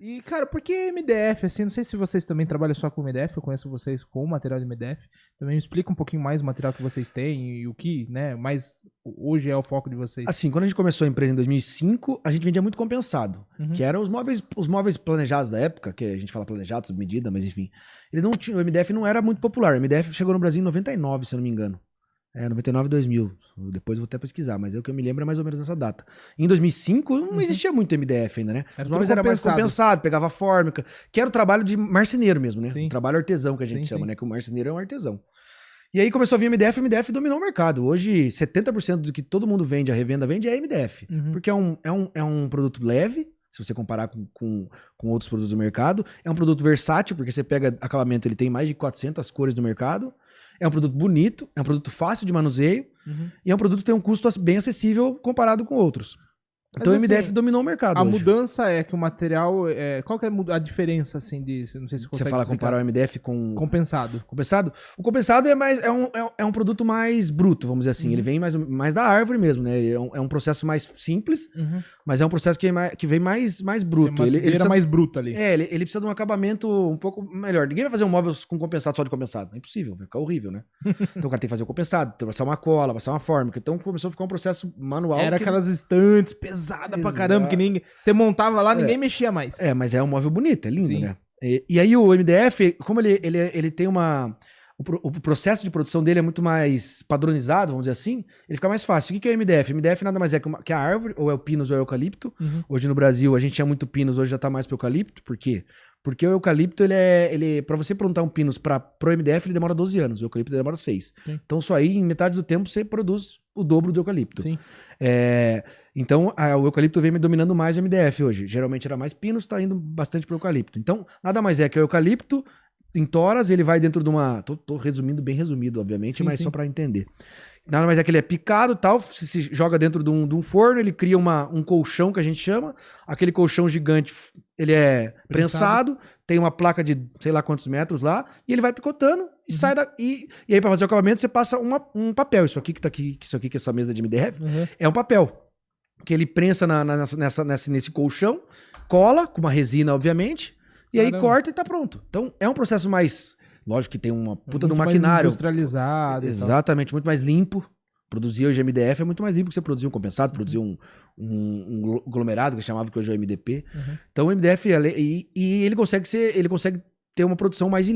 E, cara, por que MDF, assim? Não sei se vocês também trabalham só com MDF, eu conheço vocês com o material de MDF. Também me explica um pouquinho mais o material que vocês têm e o que, né, mais hoje é o foco de vocês. Assim, quando a gente começou a empresa em 2005, a gente vendia muito compensado, que eram os móveis planejados da época, que a gente fala planejado, sob medida, mas enfim. Ele não tinha, o MDF não era muito popular. O MDF chegou no Brasil em 99, se eu não me engano. 99 e 2000. Depois eu vou até pesquisar, mas o que eu me lembro é mais ou menos nessa data. Em 2005 não existia muito MDF ainda, né? Era Os móveis eram mais compensado, pegava fórmica, que era o trabalho de marceneiro mesmo, né? Sim. O trabalho artesão que a gente Sim, chama, sim. né? Que o marceneiro é um artesão. E aí começou a vir MDF, o MDF dominou o mercado. Hoje, 70% do que todo mundo vende, a revenda vende, é MDF. Porque é um produto leve, se você comparar com outros produtos do mercado. É um produto versátil, porque você pega acabamento, ele tem mais de 400 cores no mercado. É um produto bonito, é um produto fácil de manuseio. E é um produto que tem um custo bem acessível comparado com outros. Então Mas, o MDF assim, dominou o mercado a hoje. mudança é que o material... qual que é a diferença, assim, disso? Não sei se Você consegue fala explicar. comparar o MDF com... Compensado. Compensado? O compensado é um produto mais bruto, vamos dizer assim. Ele vem mais da árvore mesmo, né? É um processo mais simples, mas é um processo que vem mais bruto. Ele precisa, mais bruto ali. ele precisa de um acabamento um pouco melhor. Ninguém vai fazer um móvel com compensado só de compensado. É impossível, vai ficar horrível, né? Então o cara tem que fazer o compensado, tem que passar uma cola, passar uma fórmica. Então começou a ficar um processo manual. Era aquelas estantes pesadas pra caramba, que ninguém... Você montava lá, ninguém mexia mais. Mas é um móvel bonito, é lindo, Sim. né? E aí o MDF, como ele tem uma... O processo de produção dele é muito mais padronizado, vamos dizer assim, ele fica mais fácil. O que é o MDF? MDF nada mais é que a árvore, ou é o pinus ou é o eucalipto. Hoje no Brasil a gente tinha muito pinus, hoje já tá mais pro eucalipto. Por quê? Porque o eucalipto, pra você plantar um pinus pro MDF, ele demora 12 anos, o eucalipto demora 6. Sim. Então só aí, em metade do tempo, você produz o dobro do eucalipto. Sim. Então, o eucalipto vem me dominando mais o MDF hoje. Geralmente era mais pinus, tá indo bastante pro eucalipto. Então, nada mais é que o eucalipto, em toras, ele vai dentro de uma... Tô resumindo, bem resumido, obviamente, Sim, mas sim. só pra entender. Nada mais é que ele é picado e tal, se joga dentro de um forno, ele cria um colchão que a gente chama. Aquele colchão gigante, ele é prensado, tem uma placa de sei lá quantos metros lá, e ele vai picotando e sai e aí pra fazer o acabamento você passa um papel. Isso aqui que tá aqui, isso aqui que é essa mesa de MDF, é um papel. Que ele prensa nesse colchão, cola com uma resina, obviamente, e aí corta e tá pronto. Então é um processo mais... Lógico que tem uma puta do maquinário. Mais industrializado. Exatamente, muito mais limpo. Produzir hoje MDF é muito mais limpo que você produzir um compensado, produzir um aglomerado, que chamava que hoje é o MDP. Então o MDF, ele consegue ter uma produção mais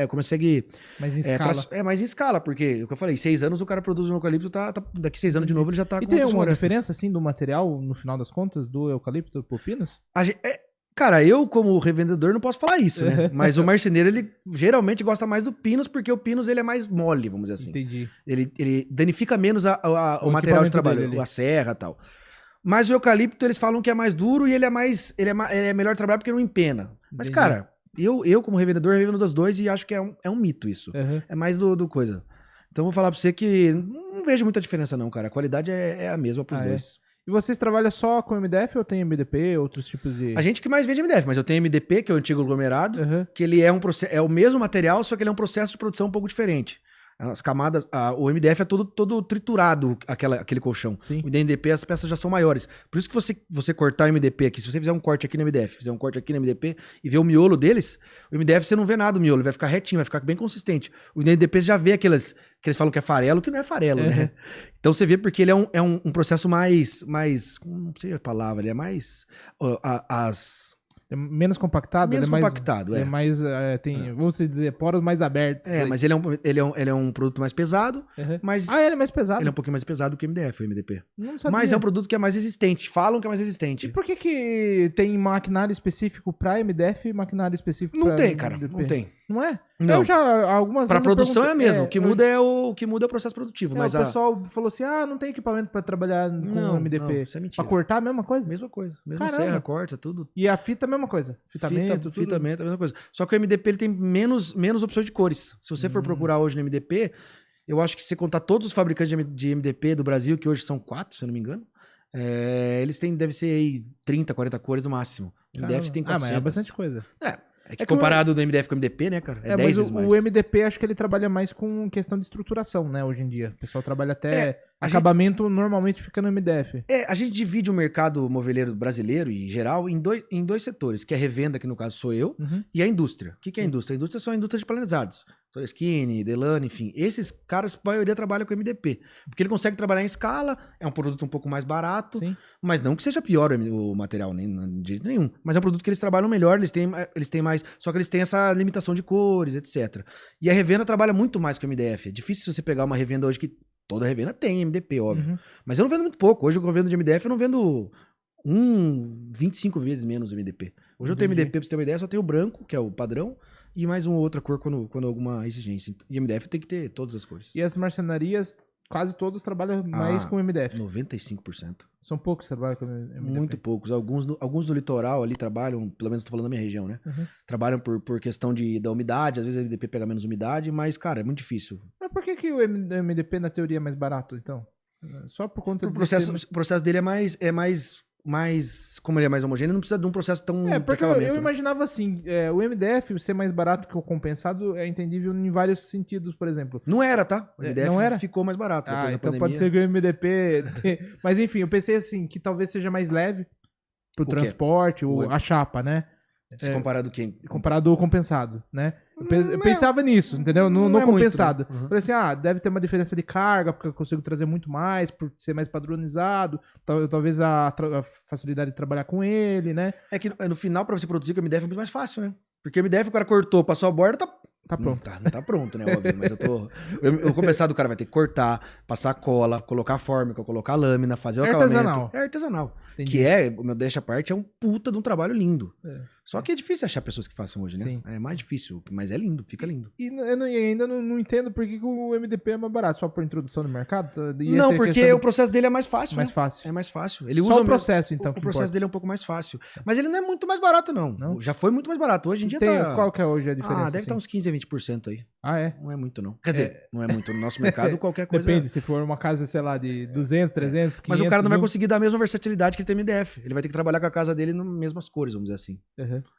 consegue... Mais em escala. Mais em escala, porque, o que eu falei, 6 anos o cara produz um eucalipto, daqui 6 anos de novo ele já tá E com tem outras alguma florestas. diferença, assim, do material, no final das contas, do eucalipto pro pinus? Cara, eu como revendedor não posso falar isso, né? Mas o marceneiro, ele geralmente gosta mais do pinus, porque o pinus ele é mais mole, vamos dizer assim. Entendi. Ele danifica menos o material de trabalho, a serra e tal. Mas o eucalipto, eles falam que é mais duro e ele é melhor trabalhar porque não empena. Mas, Entendi. cara, eu como revendedor, revendo das dois e acho que é um mito isso. É mais do coisa. Então, vou falar pra você que não vejo muita diferença não, cara. A qualidade é a mesma pros dois. E vocês trabalham só com MDF ou tem MDP, outros tipos de... A gente que mais vende MDF, mas eu tenho MDP, que é o antigo aglomerado, que ele é o mesmo material, só que ele é um processo de produção um pouco diferente. As camadas, o MDF é todo triturado, aquele colchão. Sim. O MDP, as peças já são maiores. Por isso que você cortar o MDP aqui, se você fizer um corte aqui no MDF, fizer um corte aqui no MDP e ver o miolo deles, o MDF você não vê nada do miolo, ele vai ficar retinho, vai ficar bem consistente. O MDP você já vê aqueles que eles falam que é farelo, que não é farelo, né? Então você vê porque ele é um processo mais, não sei a palavra, ele é mais... É menos compactado? Menos compactado, é. mais, vamos dizer, poros mais abertos. Mas ele é um produto mais pesado, mas... ele é mais pesado? Ele é um pouquinho mais pesado que o MDF, o MDP. Não sabia. Mas é um produto que é mais resistente. Falam que é mais resistente. E por que tem maquinário específico pra MDF e maquinário específico pra Não tem, cara. MDP? Não tem. Não é? Não. Eu já, algumas pra vezes eu produção é a perguntei- mesma. O que muda é o processo produtivo. Mas o pessoal falou assim, não tem equipamento pra trabalhar com Não, MDP. isso é mentira. Pra cortar a mesma coisa? Mesma coisa. Mesma Caramba. serra, corta, tudo. E a fita a mesma coisa? Fitamento, tudo? Fitamento, a mesma coisa. Só que o MDP ele tem menos opções de cores. Se você for procurar hoje no MDP, eu acho que se você contar todos os fabricantes de MDP do Brasil, que hoje são 4, se eu não me engano, eles têm, deve ser aí 30, 40 cores no máximo. O MDF tem 400. mas é bastante coisa. É que comparado do MDF com o MDP, né, cara? É 10 vezes mais. O MDP, acho que ele trabalha mais com questão de estruturação, né, hoje em dia. O pessoal trabalha até... acabamento normalmente fica no MDF. A gente divide o mercado moveleiro brasileiro e geral em dois setores, que é a revenda, que no caso sou eu, e a indústria. O que é a indústria? A indústria são a indústria de planejados. Skinny, Delane, enfim. Esses caras, a maioria trabalha com MDP. Porque ele consegue trabalhar em escala, é um produto um pouco mais barato, mas não que seja pior o material, nem de jeito nenhum. Mas é um produto que eles trabalham melhor, eles têm mais... Só que eles têm essa limitação de cores, etc. E a revenda trabalha muito mais com MDF. É difícil você pegar uma revenda hoje que... Toda revenda tem MDP, óbvio. Mas eu não vendo muito pouco. Hoje eu vendo de MDF, eu não vendo 25 vezes menos MDP. Hoje eu tenho MDP, pra você ter uma ideia, só tenho o branco, que é o padrão, e mais uma outra cor quando alguma exigência. E MDF tem que ter todas as cores. E as marcenarias, quase todos trabalham mais com MDF. 95%. São poucos que trabalham com MDF. Muito poucos. Alguns no litoral ali trabalham, pelo menos estou falando da minha região, né? Trabalham por questão da umidade, às vezes a MDP pega menos umidade, mas, cara, é muito difícil. Mas por que o MDP na teoria é mais barato, então? Só por conta do o processo dele é mais, como ele é mais homogêneo, não precisa de um processo tão... porque eu imaginava assim, o MDF ser mais barato que o compensado é entendível em vários sentidos, por exemplo. Não era, tá? O MDF não era? ficou mais barato depois da então pandemia. pode ser que o MDP... Mas enfim, eu pensei assim, que talvez seja mais leve pro transporte, a chapa, né? Se comparado quem? Comparado ao compensado, né? Eu pensava nisso, entendeu? No compensado. Muito, né? Falei assim, deve ter uma diferença de carga, porque eu consigo trazer muito mais, por ser mais padronizado, talvez a facilidade de trabalhar com ele, né? É que no final, pra você produzir com o MDF é muito mais fácil, né? Porque o MDF o cara cortou, passou a borda, tá pronto. Não tá pronto, né? Óbvio, mas o compensado o cara vai ter que cortar, passar cola, colocar fórmica, colocar lâmina, fazer o acabamento. É artesanal. Entendi. Que o meu deixa parte é um puta de um trabalho lindo. Só que é difícil achar pessoas que façam hoje, né? Sim. É mais difícil, mas é lindo, fica lindo. E eu ainda não entendo por que o MDP é mais barato, só por introdução no mercado? Não, porque o processo dele é mais fácil. Mais fácil. É mais fácil. Ele só usa o processo, então. O processo dele é um pouco mais fácil. Mas ele não é muito mais barato, não. Já foi muito mais barato. Hoje em dia tá... Qual que é hoje a diferença? Deve estar uns 15% a 20% aí. É? Não é muito, não. Quer dizer, não é muito. No nosso mercado, qualquer coisa... Depende, se for uma casa, sei lá, de 200, 300, 500... Mas o cara não vai conseguir dar a mesma versatilidade que ele tem MDF. Ele vai ter que trabalhar com a casa dele nas mesmas cores, vamos dizer assim.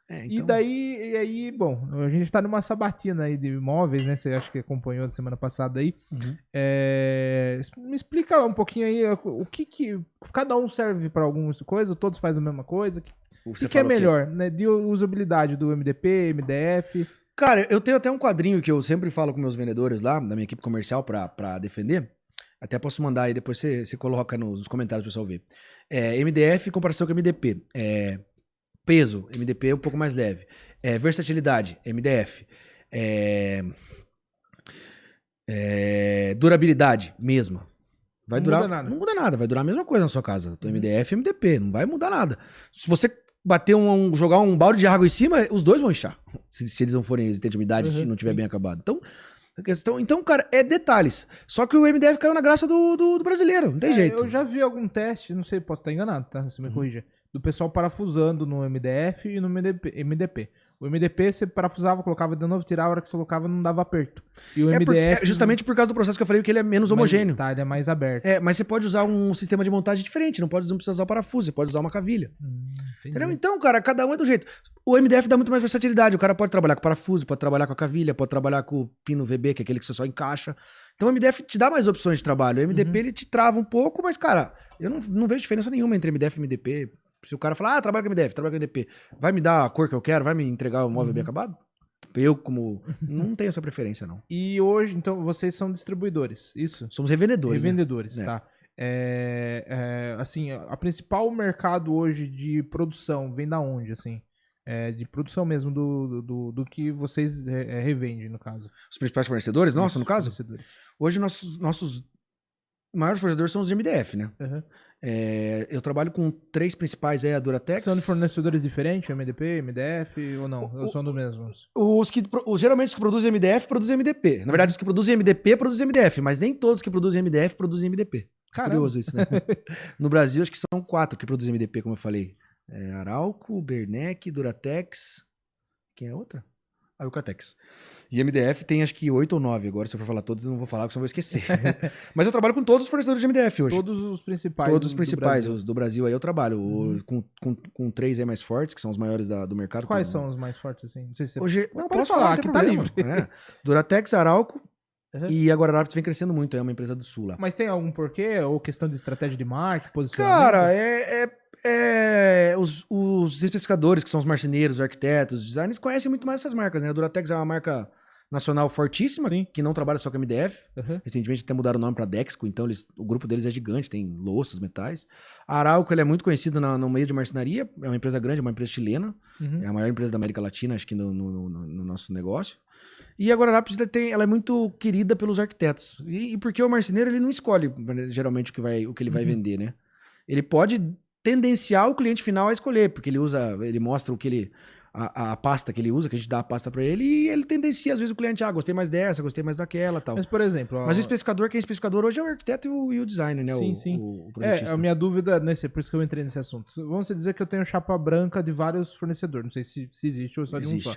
Então... E aí, bom, a gente tá numa sabatina aí de imóveis, né? Você acha que acompanhou da semana passada aí. Me explica um pouquinho aí o que cada um serve para alguma coisa, todos fazem a mesma coisa. O que é melhor, né? De usabilidade do MDP, MDF... Cara, eu tenho até um quadrinho que eu sempre falo com meus vendedores lá, da minha equipe comercial, pra defender. Até posso mandar aí, depois você coloca nos comentários pro pessoal ver. MDF em comparação com MDP. Peso, MDP é um pouco mais leve. Versatilidade, MDF. Durabilidade, mesma. Vai durar. Não muda nada, vai durar a mesma coisa na sua casa. MDF e MDP, não vai mudar nada. Se você bater jogar um balde de água em cima, os dois vão inchar. Se eles não forem resistentes à umidade e não tiver bem acabado. Então, cara, é detalhes. Só que o MDF caiu na graça do brasileiro, não tem jeito. Eu já vi algum teste, não sei, posso estar enganado, tá? Você me corrija. Do pessoal parafusando no MDF e no MDP. O MDP você parafusava, colocava de novo, tirava, a hora que você colocava não dava aperto. E o MDF... justamente por causa do processo que eu falei, que ele é menos homogêneo. Ele é mais aberto. Mas você pode usar um sistema de montagem diferente, não precisa usar o parafuso, você pode usar uma cavilha. Entendeu? Então, cara, cada um é do jeito. O MDF dá muito mais versatilidade, o cara pode trabalhar com parafuso, pode trabalhar com a cavilha, pode trabalhar com o pino VB, que é aquele que você só encaixa. Então o MDF te dá mais opções de trabalho. O MDP ele te trava um pouco, mas, cara, eu não vejo diferença nenhuma entre MDF e MDP. Se o cara falar, trabalha com MDF, trabalha com MDP, vai me dar a cor que eu quero, vai me entregar o móvel bem acabado? Eu, não tenho essa preferência, não. E hoje, então, vocês são distribuidores, isso? Somos revendedores. Revendedores, né? Tá. Assim, a principal mercado hoje de produção vem da onde, assim? De produção mesmo do que vocês revendem, no caso. Os principais fornecedores, nossa, no caso? Fornecedores. Hoje, nossos maiores fornecedores são os MDF, né? Eu trabalho com 3 principais, a Duratex. São de fornecedores diferentes, MDP, MDF ou não? Ou são do mesmo? Geralmente os que produzem MDF, produzem MDP. Na verdade, os que produzem MDP, produzem MDF, mas nem todos que produzem MDF, produzem MDP. Caramba. Curioso isso, né? No Brasil, acho que são 4 que produzem MDP, como eu falei. Arauco, Bernec, Duratex... Quem é a outra? a Eucatex. E MDF tem acho que 8 ou 9. Agora, se eu for falar todos, eu não vou falar, porque senão eu vou esquecer. Mas eu trabalho com todos os fornecedores de MDF hoje. Todos os principais. Todos os principais. Do Os do Brasil aí eu trabalho. Com 3 aí mais fortes, que são os maiores do mercado. Quais são os mais fortes, assim? Não sei se você... Hoje, não, pode posso falar, falar, que tá livre. Duratex, Arauco. Uhum. E a Guararapes vem crescendo muito, é uma empresa do Sul lá. Mas tem algum porquê? Ou questão de estratégia de marketing, posicionamento? Cara, os especificadores, que são os marceneiros, os arquitetos, os designers, conhecem muito mais essas marcas, né? A Duratex é uma marca nacional fortíssima, Sim. que não trabalha só com MDF. Uhum. Recentemente até mudaram o nome para Dexco, então o grupo deles é gigante, tem louças, metais. A Arauco, ele é muito conhecido no meio de marcenaria, é uma empresa grande, é uma empresa chilena, é a maior empresa da América Latina, acho que no nosso negócio. E a Guararapes, ela é muito querida pelos arquitetos. E porque o marceneiro, ele não escolhe geralmente o que ele vai vender, né? Ele pode tendenciar o cliente final a escolher, porque ele mostra o que ele... A pasta que ele usa, que a gente dá a pasta pra ele, e ele tendencia, às vezes, o cliente, gostei mais dessa, gostei mais daquela, tal. Mas, por exemplo... Mas o especificador, quem é especificador hoje é o arquiteto e o designer, né? Sim. O projetista. A minha dúvida, por isso que eu entrei nesse assunto. Vamos dizer que eu tenho chapa branca de vários fornecedores, não sei se existe ou só de um só.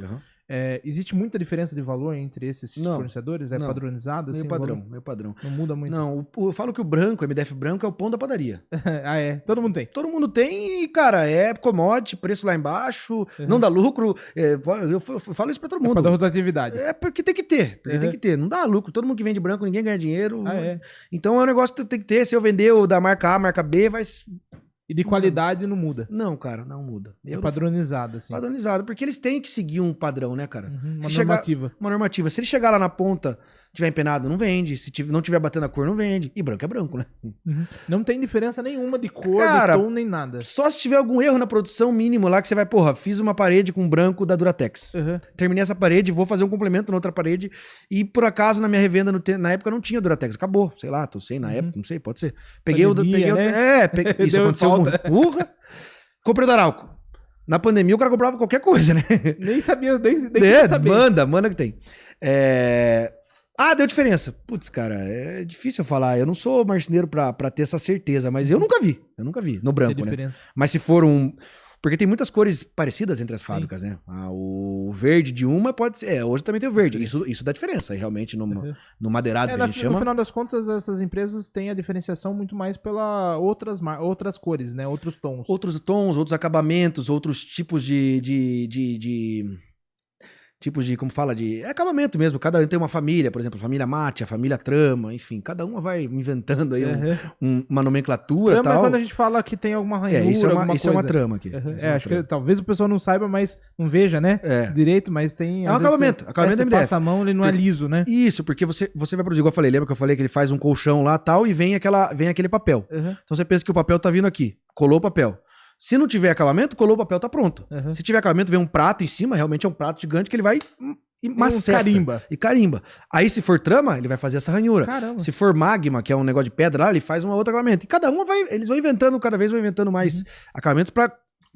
Existe muita diferença de valor entre esses fornecedores? É padronizado? Meio assim, meio padrão. Não muda muito? Não, eu falo que o branco, o MDF branco, é o pão da padaria. Ah, é? Todo mundo tem? Todo mundo tem e, cara, é commodity, preço lá embaixo, não dá lucro. Eu falo isso pra todo mundo. Pra dar rotatividade. É porque tem que ter, tem que ter. Não dá lucro. Todo mundo que vende branco, ninguém ganha dinheiro. Então é um negócio que tu tem que ter. Se eu vender o da marca A, marca B, vai... E de qualidade não muda? Não, cara, não muda. É padronizado, assim. Padronizado, porque eles têm que seguir um padrão, né, cara? Uma normativa. Uma normativa. Se ele chegar lá na ponta, tiver empenado, não vende. Se não tiver batendo a cor, não vende. E branco é branco, né? Não tem diferença nenhuma de cor, cara, de tom, nem nada. Só se tiver algum erro na produção mínimo lá, que você vai, fiz uma parede com branco da Duratex. Terminei essa parede, vou fazer um complemento na outra parede. E por acaso, na minha revenda, na época não tinha Duratex. Acabou, sei lá, tô sem na época, não sei, pode ser. Peguei isso aconteceu muito. Comprei o da Arauco. Na pandemia o cara comprava qualquer coisa, né? Nem sabia, nem queria saber. Manda que tem. Deu diferença. Putz, cara, é difícil eu falar. Eu não sou marceneiro pra ter essa certeza, mas eu nunca vi no branco, né? Mas se for porque tem muitas cores parecidas entre as fábricas, né? O verde de uma pode ser... hoje também tem o verde. Isso dá diferença, realmente, no madeirado que a gente chama. No final das contas, essas empresas têm a diferenciação muito mais pela outras cores, né? Outros tons. Outros tons, outros acabamentos, outros tipos como fala, de acabamento mesmo. Cada um tem uma família, por exemplo, a família mate, a família trama, enfim, cada uma vai inventando aí uma nomenclatura e tal. Quando a gente fala que tem alguma ranhura, isso é uma trama aqui. Acho que talvez o pessoal não saiba, mas não veja, né? Direito, mas tem... É um acabamento. Acabamento MDF. Passa a mão, ele não é liso, né? Isso, porque você vai produzir, igual eu falei, lembra que eu falei que ele faz um colchão lá tal e vem aquele papel. Então você pensa que o papel tá vindo aqui, colou o papel. Se não tiver acabamento, colou o papel, tá pronto. Se tiver acabamento, vem um prato em cima, realmente é um prato gigante que ele vai e maceta. E carimba. Aí se for trama, ele vai fazer essa ranhura. Caramba. Se for magma, que é um negócio de pedra lá, ele faz um outro acabamento. E cada uma eles vão inventando, cada vez vão inventando mais acabamentos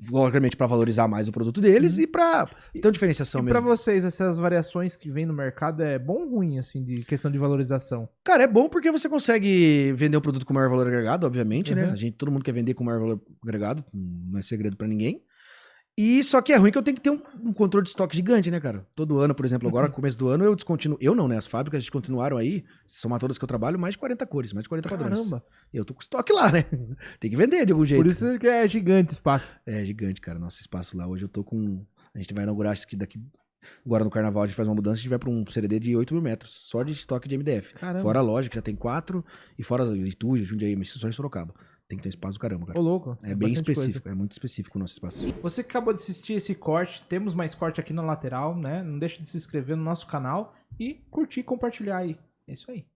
logicamente para valorizar mais o produto deles e para ter uma diferenciação mesmo. E para vocês, essas variações que vem no mercado é bom ou ruim, assim, de questão de valorização? Cara, é bom porque você consegue vender um produto com maior valor agregado, obviamente, né? Todo mundo quer vender com maior valor agregado, não é segredo para ninguém. E só que é ruim que eu tenho que ter um controle de estoque gigante, né, cara? Todo ano, por exemplo, agora no começo do ano eu descontinuo. Eu não, né? As fábricas descontinuaram aí, se somar todas que eu trabalho, mais de 40 cores, mais de 40 padrões. Caramba! E eu tô com estoque lá, né? Tem que vender de algum jeito. Por isso que é gigante o espaço. É gigante, cara. Nosso espaço lá. Hoje eu tô com... A gente vai inaugurar isso aqui daqui... Agora no Carnaval a gente faz uma mudança, a gente vai pra um CDD de 8 mil metros, só de estoque de MDF. Caramba. Fora a loja, que já tem 4, e fora Itu, Jundiaí, mas só em Sorocaba. Tem que ter um espaço do caramba, cara. Ô, louco. É bem específico, é muito específico o nosso espaço. Você que acabou de assistir esse corte, temos mais corte aqui na lateral, né? Não deixe de se inscrever no nosso canal e curtir e compartilhar aí. É isso aí.